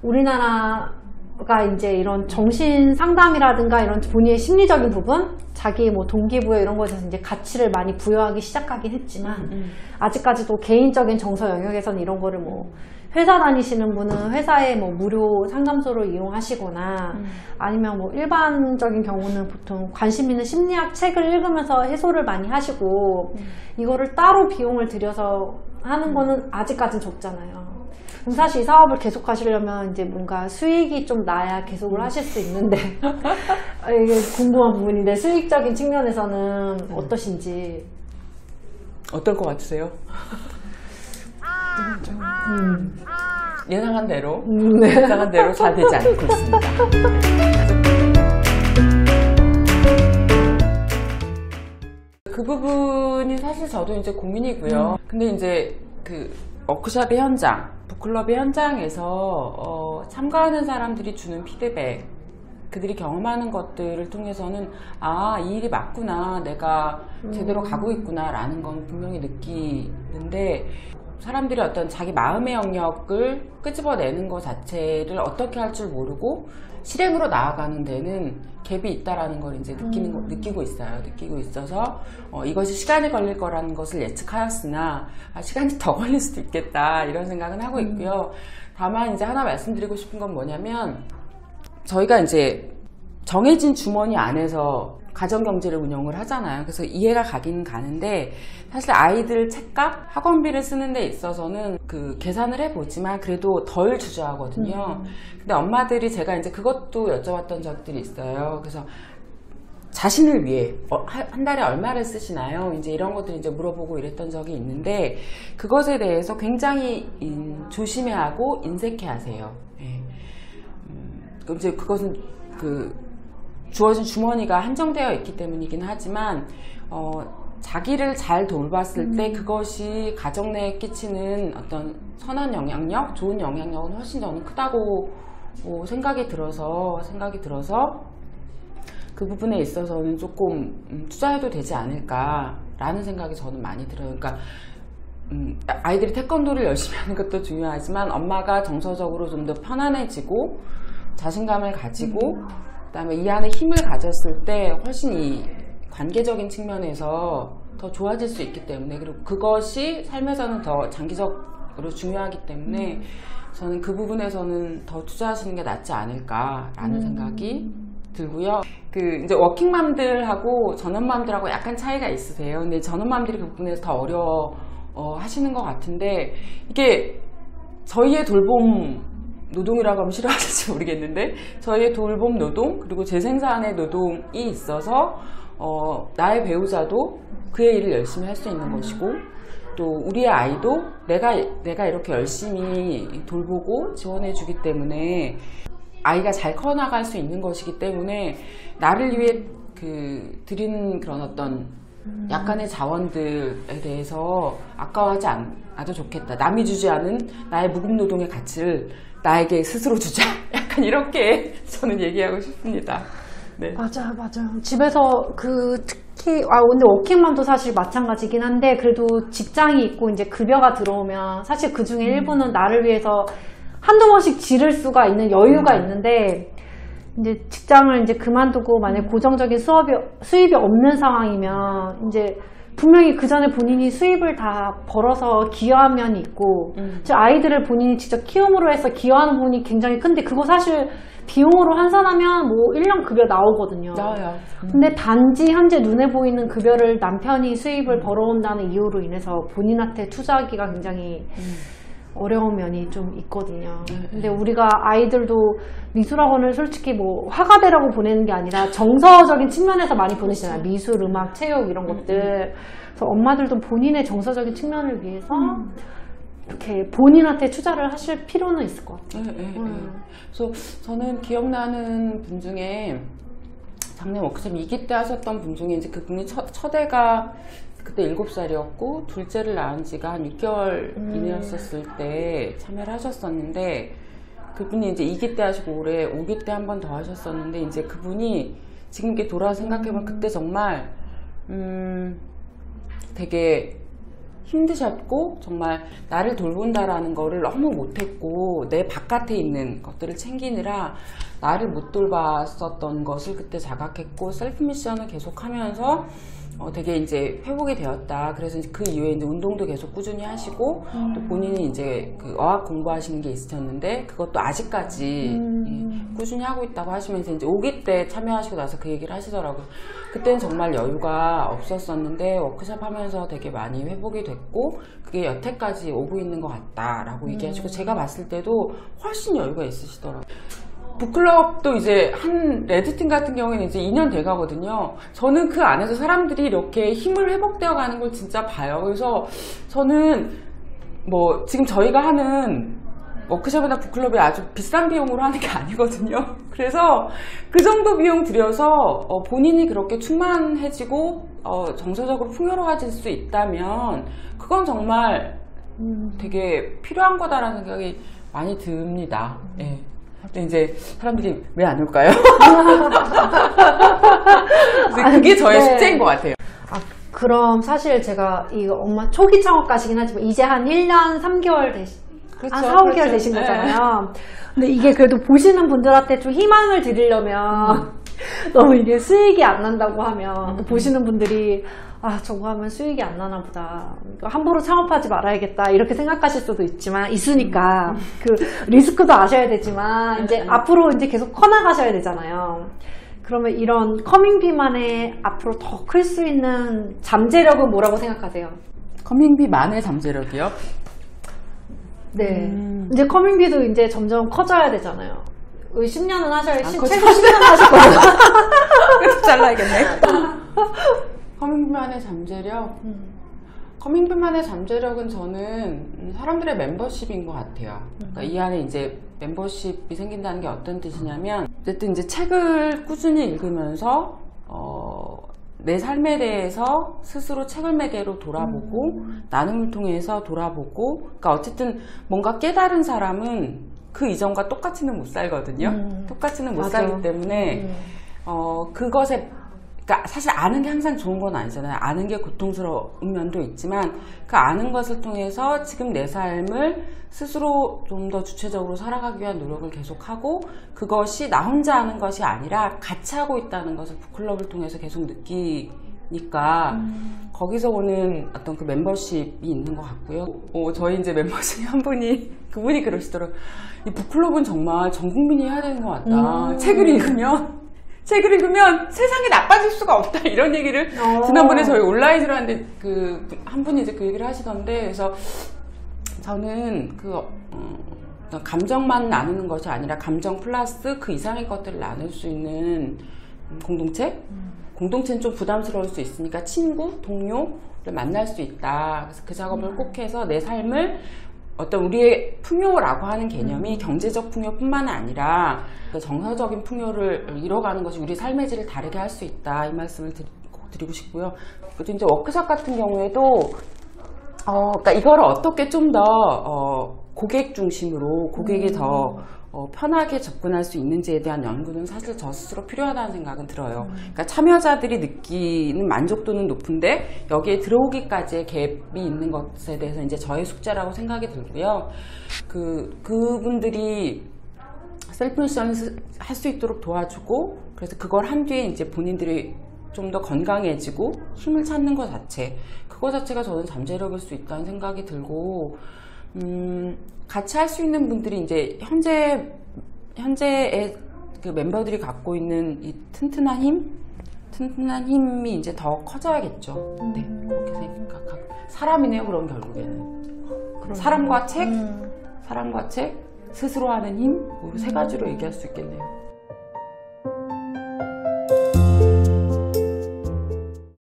우리나라가 이제 이런 정신 상담이라든가 이런 본인의 심리적인 부분, 자기 뭐 동기부여 이런 것에서 이제 가치를 많이 부여하기 시작하긴 했지만 아직까지도 개인적인 정서 영역에서는 이런 거를 뭐 회사 다니시는 분은 회사에 뭐 무료 상담소를 이용하시거나 아니면 뭐 일반적인 경우는 보통 관심 있는 심리학 책을 읽으면서 해소를 많이 하시고 이거를 따로 비용을 들여서 하는 거는 아직까지는 적잖아요. 그럼 사실 이 사업을 계속 하시려면 이제 뭔가 수익이 좀 나야 계속을 하실 수 있는데 이게 궁금한 부분인데 수익적인 측면에서는 어떠신지. 어떨 것 같으세요? 예상한 대로 예상한 대로 잘 되지 않고 있습니다. 그 부분이 사실 저도 이제 고민이고요. 근데 이제 그 워크숍의 현장, 북클럽의 현장에서 참가하는 사람들이 주는 피드백, 그들이 경험하는 것들을 통해서는 아, 이 일이 맞구나, 내가 제대로 가고 있구나 라는 건 분명히 느끼는데, 사람들이 어떤 자기 마음의 영역을 끄집어내는 것 자체를 어떻게 할 줄 모르고 실행으로 나아가는 데는 갭이 있다라는 걸 이제 느끼고 있어요. 느끼고 있어서 이것이 시간이 걸릴 거라는 것을 예측하였으나 시간이 더 걸릴 수도 있겠다 이런 생각은 하고 있고요. 다만 이제 하나 말씀드리고 싶은 건 뭐냐면, 저희가 이제 정해진 주머니 안에서 가정경제를 운영을 하잖아요. 그래서 이해가 가긴 가는데, 사실 아이들 책값, 학원비를 쓰는 데 있어서는 그 계산을 해보지만 그래도 덜 주저하거든요. 근데 엄마들이, 제가 이제 그것도 여쭤봤던 적들이 있어요. 그래서 자신을 위해 한 달에 얼마를 쓰시나요? 이제 이런 것들 이제 물어보고 이랬던 적이 있는데, 그것에 대해서 굉장히 조심해하고 인색해하세요. 예. 이제 그것은 주어진 주머니가 한정되어 있기 때문이긴 하지만 자기를 잘 돌봤을 때 그것이 가정 내에 끼치는 어떤 선한 영향력, 좋은 영향력은 훨씬 저는 크다고 생각이 들어서 그 부분에 있어서는 조금 투자해도 되지 않을까라는 생각이 저는 많이 들어요. 그러니까 아이들이 태권도를 열심히 하는 것도 중요하지만 엄마가 정서적으로 좀 더 편안해지고 자신감을 가지고 그다음에 이 안에 힘을 가졌을 때 훨씬 이 관계적인 측면에서 더 좋아질 수 있기 때문에, 그리고 그것이 삶에서는 더 장기적으로 중요하기 때문에 저는 그 부분에서는 더 투자하시는 게 낫지 않을까라는 생각이 들고요. 이제 워킹맘들하고 전업맘들하고 약간 차이가 있으세요. 근데 전업맘들이 그 부분에서 더 어려워 하시는 것 같은데, 이게 저희의 돌봄 노동이라고 하면 싫어하실지 모르겠는데, 저희의 돌봄 노동 그리고 재생산의 노동이 있어서 나의 배우자도 그의 일을 열심히 할 수 있는 것이고, 또 우리의 아이도 내가 이렇게 열심히 돌보고 지원해 주기 때문에 아이가 잘 커나갈 수 있는 것이기 때문에, 나를 위해 드리는 그런 어떤 약간의 자원들에 대해서 아까워하지 않아도 좋겠다. 남이 주지 않은 나의 무급노동의 가치를 나에게 스스로 주자. 약간 이렇게 저는 얘기하고 싶습니다. 네. 맞아요. 집에서 특히 근데 워킹맘도 사실 마찬가지긴 한데, 그래도 직장이 있고 이제 급여가 들어오면 사실 그 중에 일부는 나를 위해서 한두 번씩 지를 수가 있는 여유가 있는데, 이제 직장을 이제 그만두고 만약 고정적인 수입이 없는 상황이면 이제 분명히 그 전에 본인이 수입을 다 벌어서 기여한 면이 있고, 아이들을 본인이 직접 키움으로 해서 기여하는 부분이 굉장히 큰데, 그거 사실 비용으로 환산하면 뭐 1년 급여 나오거든요. 나와요. 근데 단지 현재 눈에 보이는 급여를 남편이 수입을 벌어온다는 이유로 인해서 본인한테 투자하기가 굉장히 어려운 면이 좀 있거든요. 근데 우리가 아이들도 미술학원을 솔직히 뭐 화가대라고 보내는 게 아니라 정서적인 측면에서 많이 보내시잖아요. 미술, 음악, 체육 이런 것들. 그래서 엄마들도 본인의 정서적인 측면을 위해서 이렇게 본인한테 투자를 하실 필요는 있을 것 같아요. 그래서 저는 기억나는 분 중에 작년 워크숍 2기 때 하셨던 분 중에 이제 그분이 첫애가 그때 7살이었고 둘째를 낳은 지가 한 6개월 이내였었을 때 참여를 하셨었는데, 그분이 이제 2기 때 하시고 올해 5기 때 한 번 더 하셨었는데, 이제 그분이 지금 이렇게 돌아서 생각해보면 그때 정말 되게 힘드셨고 정말 나를 돌본다라는 거를 너무 못했고 내 바깥에 있는 것들을 챙기느라 나를 못 돌봤었던 것을 그때 자각했고 셀프 미션을 계속하면서 되게 이제 회복이 되었다. 그래서 이제 그 이후에 이제 운동도 계속 꾸준히 하시고 또 본인이 이제 그 어학 공부하시는 게 있으셨는데 그것도 아직까지 꾸준히 하고 있다고 하시면서 이제 5기 때 참여하시고 나서 그 얘기를 하시더라고요. 그때는 정말 여유가 없었었는데 워크숍 하면서 되게 많이 회복이 됐고 그게 여태까지 오고 있는 것 같다라고 얘기하시고 제가 봤을 때도 훨씬 여유가 있으시더라고요. 북클럽도 이제 한 레드팀 같은 경우에는 이제 2년 돼 가거든요. 저는 그 안에서 사람들이 이렇게 힘을 회복되어 가는 걸 진짜 봐요. 그래서 저는 뭐 지금 저희가 하는 워크숍이나 북클럽이 아주 비싼 비용으로 하는 게 아니거든요. 그래서 그 정도 비용 들여서 본인이 그렇게 충만해지고 정서적으로 풍요로워질 수 있다면 그건 정말 되게 필요한 거다라는 생각이 많이 듭니다. 네. 근데 이제 사람들이 왜 안 올까요? 그게 저의 숙제인 것 같아요. 그럼 사실 제가 이거 엄마 초기 창업가시긴 하지만 이제 한 1년 3개월 그렇죠, 한 4, 5개월 그렇죠. 되신 거잖아요. 근데 이게 그래도 보시는 분들한테 좀 희망을 드리려면 너무 이게 수익이 안 난다고 하면 또 보시는 분들이 저거 하면 수익이 안 나나 보다. 함부로 창업하지 말아야겠다. 이렇게 생각하실 수도 있으니까 그 리스크도 아셔야 되지만 이제 앞으로 이제 계속 커나가셔야 되잖아요. 그러면 이런 커밍비만의 앞으로 더 클 수 있는 잠재력은 뭐라고 생각하세요? 커밍비만의 잠재력이요? 네. 이제 커밍비도 이제 점점 커져야 되잖아요. 10년은 하셔야지. 커져. 최소 10년은 하실 거예요. 그래서 잘라야겠네. 커밍비만의 잠재력? 커밍비만의 잠재력은 저는 사람들의 멤버십인 것 같아요. 그러니까 이 안에 이제 멤버십이 생긴다는 게 어떤 뜻이냐면 어쨌든 이제 책을 꾸준히 읽으면서 내 삶에 대해서 스스로 책을 매개로 돌아보고 나눔을 통해서 돌아보고 그러니까 어쨌든 뭔가 깨달은 사람은 그 이전과 똑같이는 못 살거든요. 똑같이는 못 맞아. 살기 때문에 그것에 그러니까 사실 아는 게 항상 좋은 건 아니잖아요. 아는 게 고통스러운 면도 있지만 그 아는 것을 통해서 지금 내 삶을 스스로 좀 더 주체적으로 살아가기 위한 노력을 계속하고 그것이 나 혼자 하는 것이 아니라 같이 하고 있다는 것을 북클럽을 통해서 계속 느끼니까 거기서 오는 어떤 그 멤버십이 있는 것 같고요. 저희 이제 멤버 중에 한 분이 그분이 그러시더라고요. 이 북클럽은 정말 전 국민이 해야 되는 것 같다. 책을 읽으면 세상이 나빠질 수가 없다 이런 얘기를 지난번에 저희 온라인으로 하는데 그 한 분이 이제 그 얘기를 하시던데 그래서 저는 감정만 나누는 것이 아니라 감정 플러스 그 이상의 것들을 나눌 수 있는 공동체는 좀 부담스러울 수 있으니까 친구, 동료를 만날 수 있다. 그래서 그 작업을 꼭 해서 내 삶을 어떤 우리의 풍요라고 하는 개념이 경제적 풍요뿐만 아니라 정서적인 풍요를 이뤄가는 것이 우리 삶의 질을 다르게 할 수 있다. 이 말씀을 꼭 드리고 싶고요. 그리고 이제 워크숍 같은 경우에도 그러니까 이거를 어떻게 좀 더 고객 중심으로 고객이 더 편하게 접근할 수 있는지에 대한 연구는 사실 저 스스로 필요하다는 생각은 들어요. 그러니까 참여자들이 느끼는 만족도는 높은데 여기에 들어오기까지의 갭이 있는 것에 대해서 이제 저의 숙제라고 생각이 들고요. 그분들이 셀프 미션을 할 수 있도록 도와주고 그래서 그걸 한 뒤에 이제 본인들이 좀 더 건강해지고 힘을 찾는 것 그거 자체가 저는 잠재력일 수 있다는 생각이 들고 같이 할 수 있는 분들이 이제 현재의 그 멤버들이 갖고 있는 이 튼튼한 힘이 이제 더 커져야겠죠. 네, 그렇게 생각하고 사람이네요. 그럼 결국에는 사람과 책, 스스로 하는 힘, 세 가지로 얘기할 수 있겠네요.